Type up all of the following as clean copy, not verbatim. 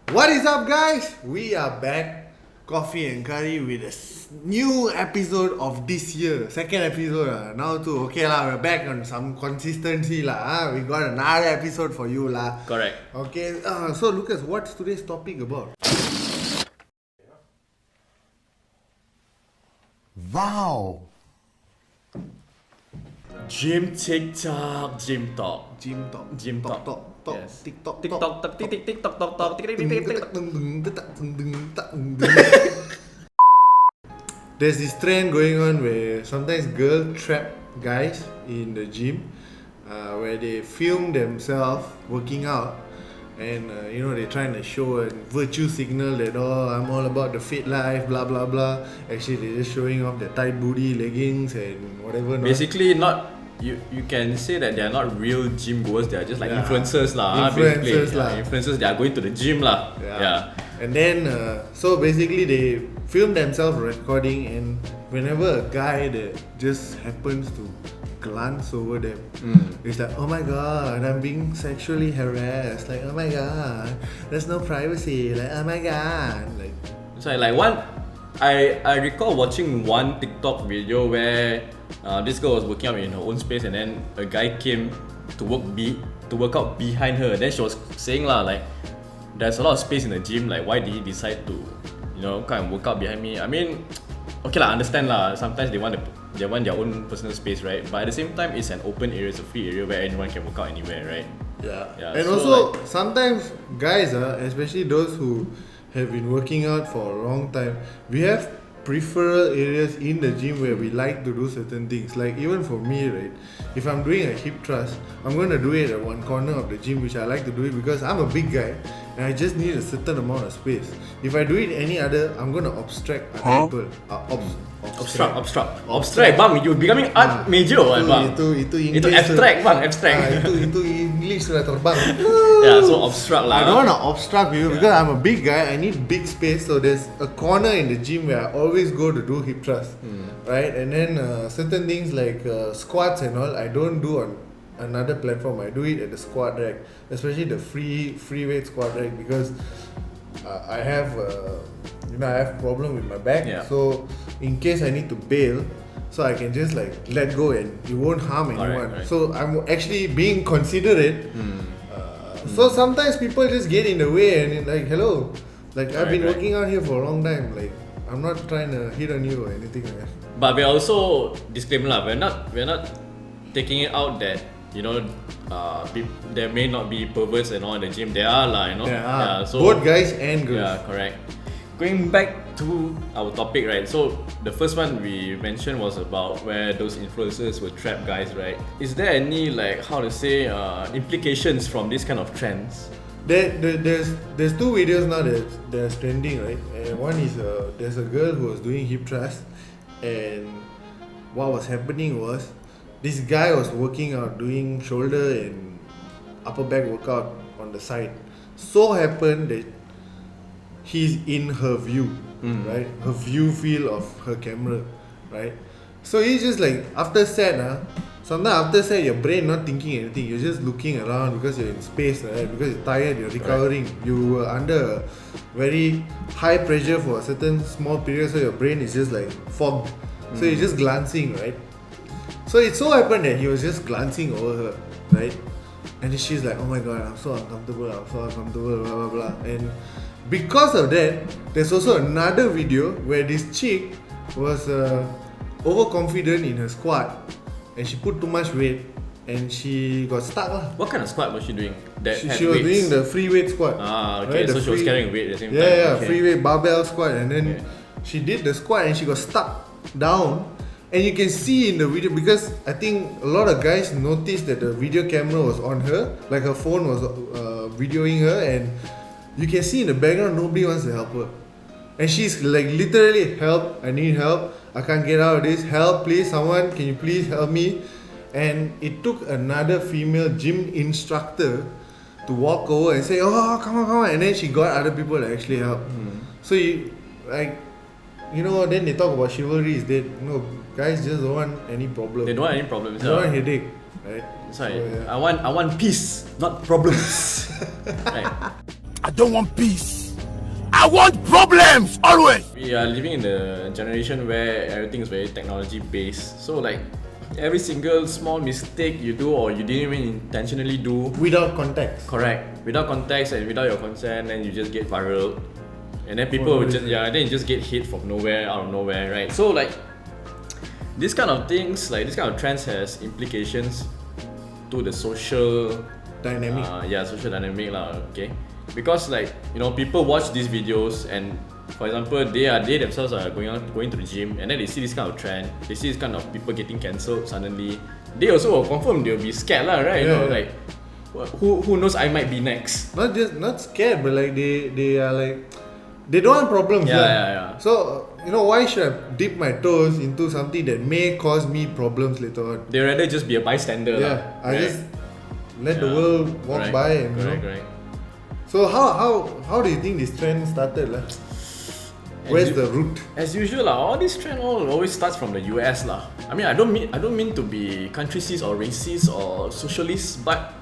What is up, guys? We are back, Coffee and Curry, with a new episode of this year. Second episode. Now too. Okay lah, we're back on some consistency lah. We got another episode for you lah. Correct. Okay. So Lucas, what's today's topic about? Wow. Gym TikTok, gym talk. Gym talk. Gym talk. Talk. Yes. TikTok. TikTok, TikTok, talk. There's this trend going on where sometimes girls trap guys in the gym, where they film themselves working out, and they're trying to show a virtue signal that I'm all about the fit life, blah blah blah. Actually, they're just showing off their tight booty, leggings, and whatever. Basically, not you can say that they are not real gym goers. They are just like influencers lah. Influencers lah. Influencers. They are going to the gym lah. Yeah. And then, so basically they film themselves recording, and whenever a guy that just happens to glance over them, it's like, oh my god, I'm being sexually harassed. Like, oh my god, there's no privacy. Like, oh my god. Like, So I recall watching one TikTok video where this girl was working out in her own space, and then a guy came to work out behind her. Then she was saying lah, like, there's a lot of space in the gym. Like, why did he decide to, come and work out behind me? I mean, okay lah, understand lah. Sometimes they want their own personal space, right? But at the same time, it's an open area, it's a free area where anyone can work out anywhere, right? yeah. And so also, like, sometimes guys, especially those who have been working out for a long time, we have preferred areas in the gym where we like to do certain things. Like, even for me, right, if I'm doing a hip thrust, I'm going to do it at one corner of the gym, which I like to do it because I'm a big guy and I just need a certain amount of space. If I do it any other, I'm going to obstruct other people. Obstruct, bang, you becoming art major, bang. Itu English. Itu abstract, bang, abstract. Itu English sudah terbang. Yeah, so obstruct lah. I don't want to obstruct you because I'm a big guy. I need big space. So there's a corner in the gym where I always go to do hip thrust, right? And then certain things like squats and all, I don't do on another platform. I do it at the squat rack, especially the free weight squat rack, because I have I have problem with my back. Yeah. So in case I need to bail, so I can just like let go and it won't harm anyone. Right. So I'm actually being considerate. So sometimes people just get in the way and like, hello, like I've been working out here for a long time. Like, I'm not trying to hit on you or anything like that. But we're also, disclaimer lah, we're not taking it out that there may not be perverts and all in the gym. There are lah, Yeah, so both guys and girls. Yeah, correct. Going back to our topic, right? So the first one we mentioned was about where those influencers will trap guys, right? Is there any implications from this kind of trends? There's two videos now that's trending, right? And one is there's a girl who was doing hip thrust, and what was happening was this guy was working out, doing shoulder and upper back workout on the side. So happened that he's in her view, right? Her view field of her camera, right? So he's just like, after set, sometimes after set your brain not thinking anything, you're just looking around because you're in space, right? Because you're tired, you're recovering, you were under very high pressure for a certain small period, so your brain is just like fogged. So you're just glancing, right? So it so happened that he was just glancing over her, right? And she's like, oh my god, I'm so uncomfortable, blah blah blah. And because of that, there's also another video where this chick was overconfident in her squat, and she put too much weight and she got stuck lah. What kind of squat was she doing? She was doing the free weight squat. Okay, right? So she was carrying weight at the same time. Yeah, okay. Free weight barbell squat, and then she did the squat and she got stuck down. And you can see in the video, because I think a lot of guys noticed that the video camera was on her, like her phone was videoing her, and you can see in the background nobody wants to help her. And she's like, literally, help, I need help, I can't get out of this, help please, someone, can you please help me? And it took another female gym instructor to walk over and say, oh, come on, and then she got other people to actually help. So then they talk about chivalry is dead. No, guys just don't want any problem. They don't want any problems. They don't want headache, right? Sorry, So, I want peace, not problems. Right. I don't want peace. I want problems always. We are living in a generation where everything is very technology based. So like every single small mistake you do or you didn't even intentionally do, Without context. correct, without context and without your consent, then you just get viral, and then people will just then you just get hit from nowhere, out of nowhere, right? So like this kind of things, like this kind of trends has implications to the social Dynamic. social dynamic lah, okay? Because like, you know, people watch these videos and for example they themselves are going to the gym and then they see this kind of trend, they see this kind of people getting cancelled suddenly, they also will confirm they'll be scared lah, right? You know, Yeah. like who knows, I might be next. Not scared, but like they are like, they don't want problems. Yeah. So you know, why should I dip my toes into something that may cause me problems later on? They rather just be a bystander lah, Yeah, I right? just let the world walk Correct, by and you know. correct. So how do you think this trend started lah? Where's the root? As usual lah, all this trend always starts from the US lah. I mean, I don't mean to be countryist or racist or socialist, but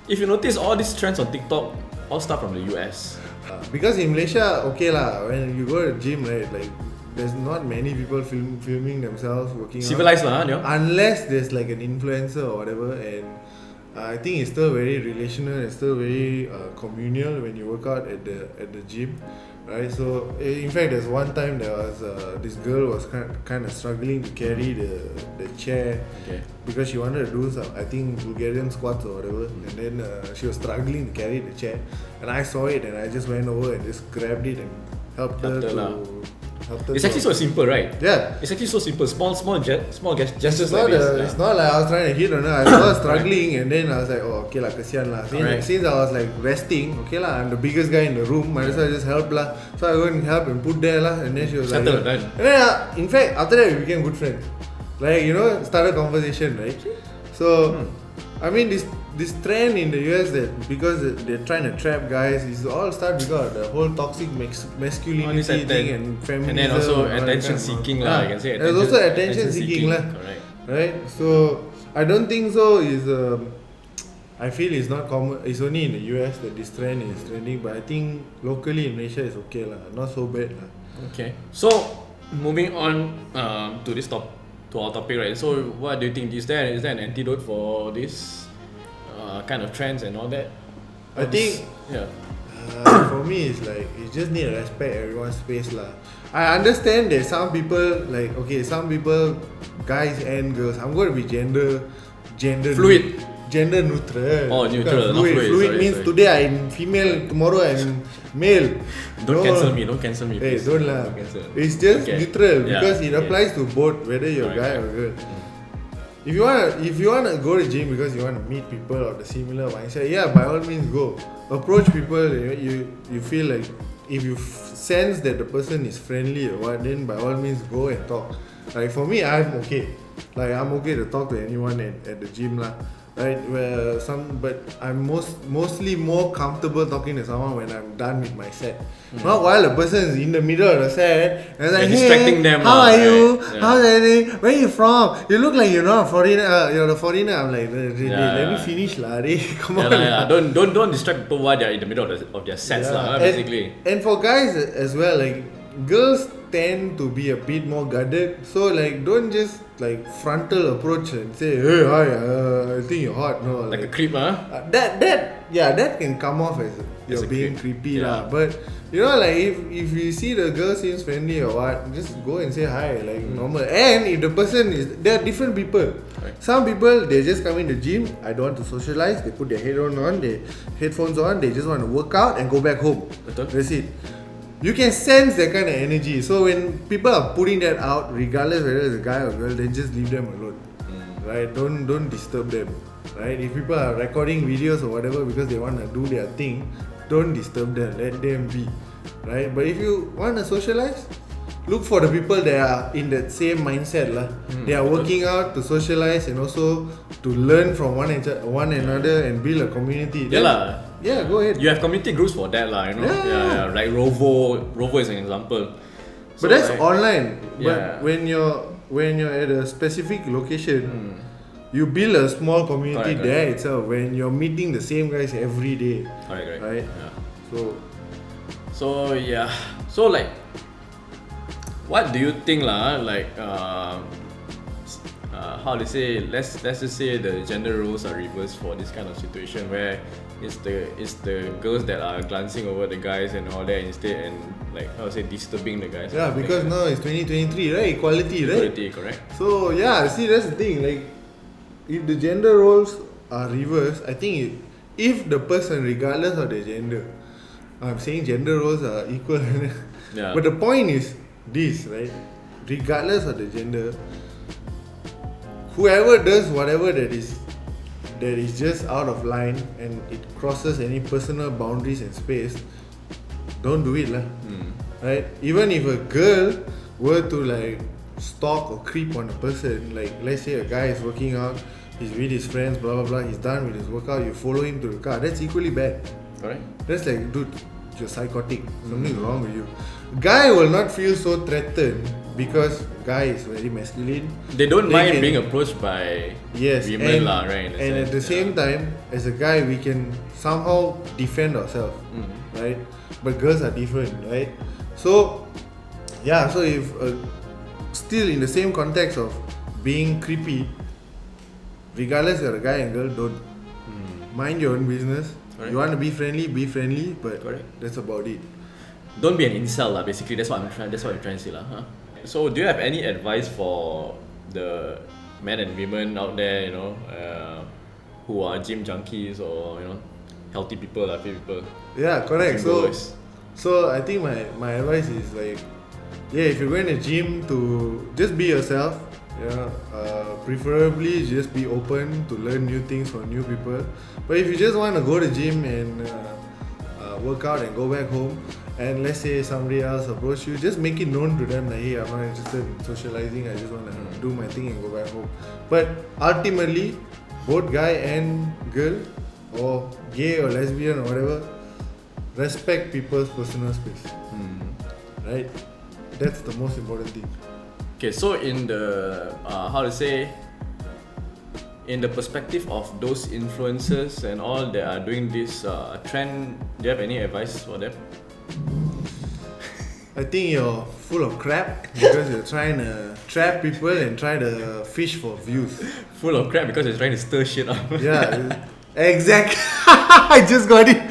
if you notice, all these trends on TikTok all start from the US. Because in Malaysia, okay lah, when you go to the gym, right, like there's not many people filming themselves working out. Civilized lah, you know? Unless there's like an influencer or whatever, and I think it's still very relational, it's still very communal when you work out at the gym, right? So in fact, there's one time there was this girl was kind of struggling to carry the chair, Okay. because she wanted to do some, I think, Bulgarian squats or whatever, and then she was struggling to carry the chair, and I saw it and I just went over and just grabbed it and helped her lah. helped her. It's actually so simple, right? Yeah. It's actually so simple. Small gestures It's like not, this. it's not like I was trying to hit on her. I saw her struggling and then I was like, oh, okay lah, kasihan lah. Correct. Since I was like resting, okay lah, I'm the biggest guy in the room, might as well just help lah. So I go and help and put there lah, and then she was Settle, like, done. and then in fact after that we became good friends. Like, you know, started conversation, right? So I mean this trend in the US that because they're trying to trap guys is all start because of the whole toxic masculinity thing and feminism. And then also and all that attention kind of seeking nonsense. lah. You can say There's also attention seeking lah. Correct. Right? So I don't think so is I feel it's not common. It's only in the US that this trend is trending, but I think locally in Malaysia it's okay lah, not so bad lah. Okay. So moving on to our topic, right? So what do you think? Is there an antidote for this kind of trends and all that? I think for me it's like you just need to respect everyone's space lah. I understand that some people like, okay, some people, guys and girls, I'm going to be gender Fluid. Gender neutral. Oh, neutral, Bukan not fluid. Fluid Sorry, means sorry. today I'm female, tomorrow I'm male. Don't No. cancel me. Hey, Please. don't lah. cancel. It's just Okay. neutral Yeah, because it okay. applies to both, whether you're a guy Correct. or girl. If you wanna go to gym because you wanna meet people of the similar mindset, yeah, by all means go. Approach people. You feel like if you sense that the person is friendly or what, then by all means go and talk. Like for me, I'm okay. Like I'm okay to talk to anyone at the gym lah. Right, but I'm mostly more comfortable talking to someone when I'm done with my set. Not while the person is in the middle of the set and it's like, You're distracting them how lah, are you? right? Yeah. How's everything? Where you from? You look like you're not a foreigner. You're a foreigner. I'm like, really? Yeah. Let me finish lah. Come Yeah, on. yeah. Don't distract people while they're in the middle of their sets lah. Basically. And for guys as well, like girls tend to be a bit more guarded, so like don't just like frontal approach and say, hey, hi, I think you're hot. No, Like a creep, huh? that can come off as you're As a being creep. creepy Yeah. lah. But you know, like if you see the girl seems friendly or what, just go and say hi, like normal. And if the person is, there are different people. Right. Some people they just come in the gym. I don't want to socialize. They put their headphones on. They just want to work out and go back home. Betul. That's it. You can sense that kind of energy. So when people are putting that out, regardless whether it's a guy or girl, then just leave them alone. Right? Don't disturb them. Right? If people are recording videos or whatever because they want to do their thing, don't disturb them. Let them be. Right? But if you want to socialize, look for the people that are in that same mindset lah. They are working out to socialize and also to learn from one another and build a community. Yeah lah. Yeah, go ahead. You have community groups for that lah, you know. Yeah. Like Rovo is an example. But that's like, online. Yeah. But when you're at a specific location, you build a small community Correct, there itself. When you're meeting the same guys every day, Correct. right? Yeah. So So yeah, so like, what do you think lah? Like, how to say? Let's just say the gender roles are reversed for this kind of situation where it's the girls that are glancing over the guys and all that instead, and like how to say, disturbing the guys. Yeah, because now it's 2023, right? Equality, right? Equality, correct? So yeah, see, that's the thing. Like, if the gender roles are reversed, I think if the person, regardless of their gender, I'm saying gender roles are equal. Yeah. But the point is this, right? Regardless of the gender, whoever does whatever that is just out of line and it crosses any personal boundaries and space, don't do it lah. Right? Even if a girl were to like stalk or creep on a person, like let's say a guy is working out, he's with his friends, blah blah blah, he's done with his workout, you follow him to the car, that's equally bad. Correct. That's like, dude, you're psychotic. Something's wrong with you. Guy will not feel so threatened because guy is very masculine. They don't mind can- being approached by Yes, women and, lah, right? in a and at sense, the same time, as a guy, we can somehow defend ourselves, right? But girls are different, right? So, yeah. So if still in the same context of being creepy, regardless you're a guy and girl, don't mind your own business. Correct. You want to be friendly, but Correct. that's about it. Don't be an incel lah. Basically, that's what I'm trying to say lah. Huh? So, do you have any advice for the men and women out there, you know, who are gym junkies or healthy people, fit people? Yeah, correct. Gym goers? So I think my advice is like, yeah, if you're going to gym, to just be yourself. Yeah, preferably just be open to learn new things from new people. But if you just want to go to gym and work out and go back home, and let's say somebody else approach you, just make it known to them that hey, I'm not interested in socializing, I just want to do my thing and go back home. But ultimately, both guy and girl, or gay or lesbian or whatever, respect people's personal space. Right? That's the most important thing. Okay, so in the in the perspective of those influencers and all that are doing this trend, do you have any advice for them? I think you're full of crap because you're trying to trap people and try to fish for views. Full of crap because they're trying to stir shit up. Yeah, exactly. I just got it.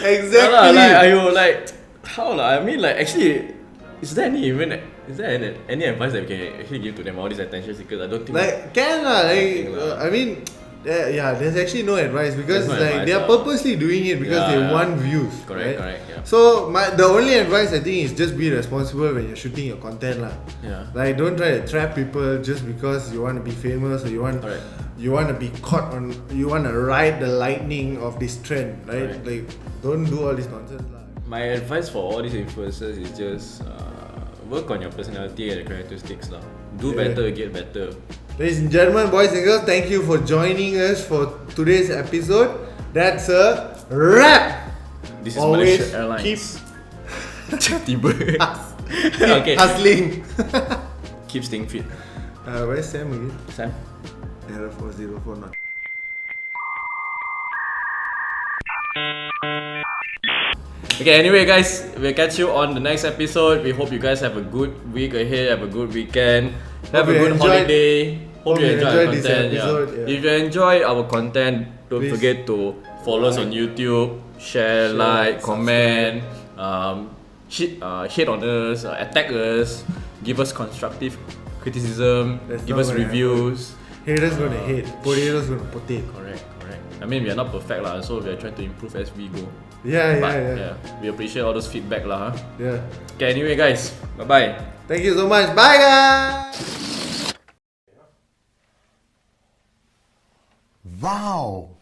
Exactly. Yeah lah, like, are you like, how lah? I mean, like, actually, is there any advice that we can actually give to them, all these attention seekers? I don't think. Like, can lah. Like, think lah. I mean, yeah, there's actually no advice because There's no like advice they are lah. purposely doing it because Yeah, they yeah. want views. Correct, right? correct, yeah. So the only advice I think is just be responsible when you're shooting your content lah. Yeah. Like, don't try to trap people just because you want to be famous or you want Correct. you want to be caught on, you want to ride the lightning of this trend, right? Correct. Like, don't do all this nonsense lah. My advice for all these influencers is just work on your personality and the characteristics lah. Do Yeah. better, get better. Ladies and gentlemen, boys and girls, thank you for joining us for today's episode. That's a wrap. This is Always Malaysia Airlines. keep Tiba. Okay. hustling. Keep staying fit. Where's Sam again? Sam. Error 404 not. Okay, anyway guys, we'll catch you on the next episode. We hope you guys have a good week ahead, have a good weekend, have a Hope you good enjoyed- holiday. Hope you enjoyed our this content. episode, Yeah. yeah. If you enjoy our content, don't Please forget to follow us on YouTube, share, like, comment, hate on us, attack us, give us constructive criticism, That's give not us gonna reviews. Haters gonna hate. Potatoes gonna potato. Correct. I mean, we are not perfect lah, so we are trying to improve as we go. Yeah, But yeah. we appreciate all those feedback lah. Huh? Yeah. Okay, anyway guys, bye bye. Thank you so much. Bye, guys. Wow.